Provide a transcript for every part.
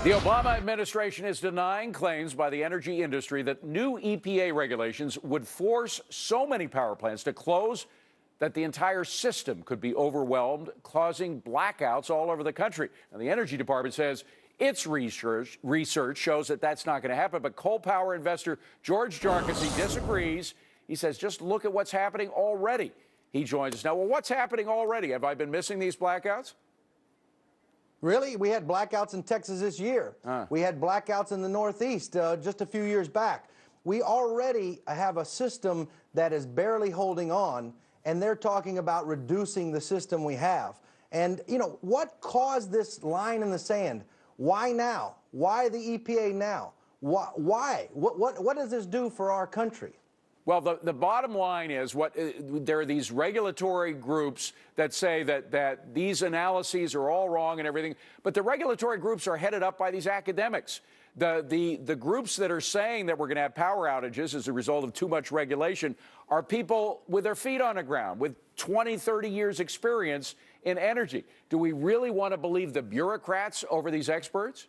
The Obama administration is denying claims by the energy industry that new EPA regulations would force so many power plants to close that the entire system could be overwhelmed, causing blackouts all over the country. Now, the Energy Department says its research shows that that's not going to happen, but coal power investor George Jarkesy disagrees. He says, just look at what's happening already. He joins us now. Well, what's happening already? Have I been missing these blackouts? Really? We had blackouts in Texas this year. We had blackouts in the Northeast just a few years back. We already have a system that is barely holding on, and they're talking about reducing the system we have. And, you know, what caused this line in the sand? Why now? Why the EPA now? Why? What does this do for our country? Well, the bottom line is there are these regulatory groups that say that these analyses are all wrong and everything, but the regulatory groups are headed up by these academics. The groups that are saying that we're going to have power outages as a result of too much regulation are people with their feet on the ground, with 20, 30 years experience in energy. Do we really want to believe the bureaucrats over these experts?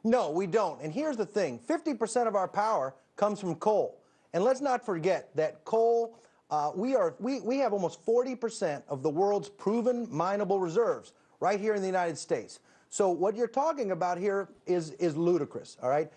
No, we don't. And here's the thing, 50% of our power comes from coal. And let's not forget that coal, we have almost 40% of the world's proven mineable reserves right here in the United States. So what you're talking about here is ludicrous, all right?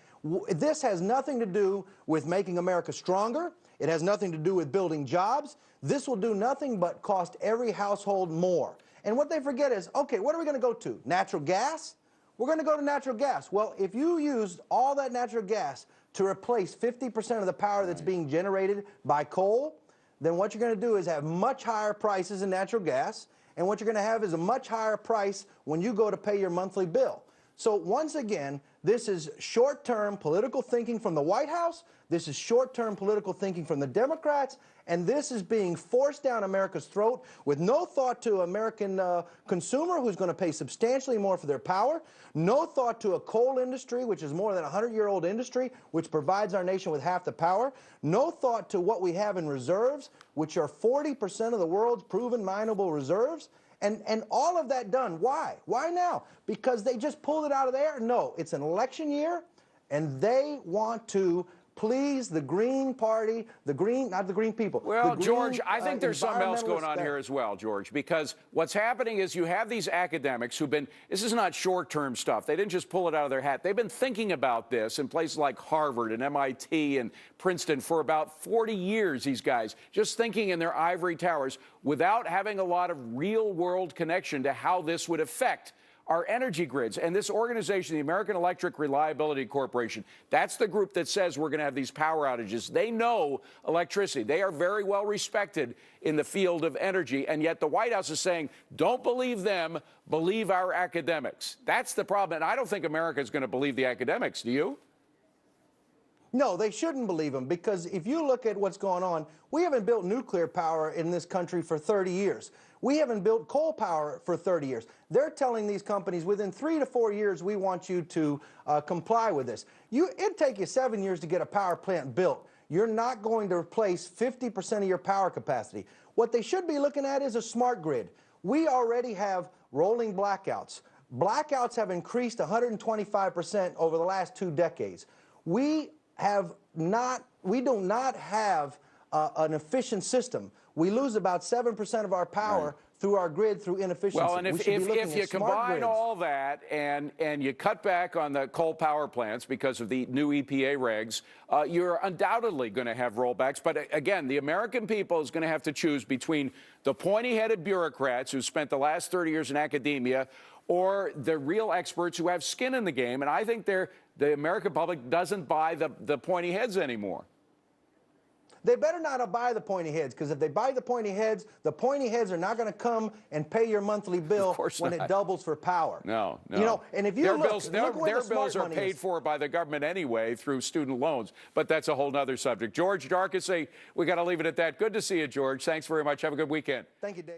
This has nothing to do with making America stronger. It has nothing to do with building jobs. This will do nothing but cost every household more. And what they forget is, okay, what are we going to go to? Natural gas? We're going to go to natural gas. Well, if you used all that natural gas to replace 50% of the power that's being generated by coal, then what you're going to do is have much higher prices in natural gas, and what you're going to have is a much higher price when you go to pay your monthly bill. So once again, this is short-term political thinking from the White House, this is short-term political thinking from the Democrats, and this is being forced down America's throat with no thought to American consumer who's going to pay substantially more for their power, no thought to a coal industry, which is more than a 100-year-old industry, which provides our nation with half the power, no thought to what we have in reserves, which are 40% of the world's proven mineable reserves. And all of that done. Why? Why now? Because they just pulled it out of the air? No, it's an election year, and they want to please the Green Party, not the Green people. Well, George, I think there's something else going on here as well, George, because what's happening is you have these academics who've been, this is not short-term stuff. They didn't just pull it out of their hat. They've been thinking about this in places like Harvard and MIT and Princeton for about 40 years, these guys, just thinking in their ivory towers without having a lot of real-world connection to how this would affect our energy grids. And this organization, the American Electric Reliability Corporation, that's the group that says we're going to have these power outages. They know electricity. They are very well respected in the field of energy, and yet the White House is saying, don't believe them, believe our academics. That's the problem, and I don't think America is going to believe the academics. Do you? No, they shouldn't believe them, because if you look at what's going on, we haven't built nuclear power in this country for 30 years. We haven't built coal power for 30 years. They're telling these companies within 3 to 4 years we want you to comply with this. It'd take you 7 years to get a power plant built. You're not going to replace 50% of your power capacity. What they should be looking at is a smart grid. We already have rolling blackouts. Blackouts have increased 125% over the last 2 decades. We do not have an efficient system. We lose about 7% of our power through our grid through inefficiency. Well, and if you combine all that and you cut back on the coal power plants because of the new EPA regs, you're undoubtedly going to have rollbacks. But again, the American people is going to have to choose between the pointy-headed bureaucrats who spent the last 30 years in academia or the real experts who have skin in the game. And I think the American public doesn't buy the pointy heads anymore. They better not buy the pointy heads, because if they buy the pointy heads are not going to come and pay your monthly bill when it doubles for power. No. You know, and if you their look, bills are paid for by the government anyway through student loans, but that's a whole other subject. George Jarkesy, we got to leave it at that. Good to see you, George. Thanks very much. Have a good weekend. Thank you, Dave.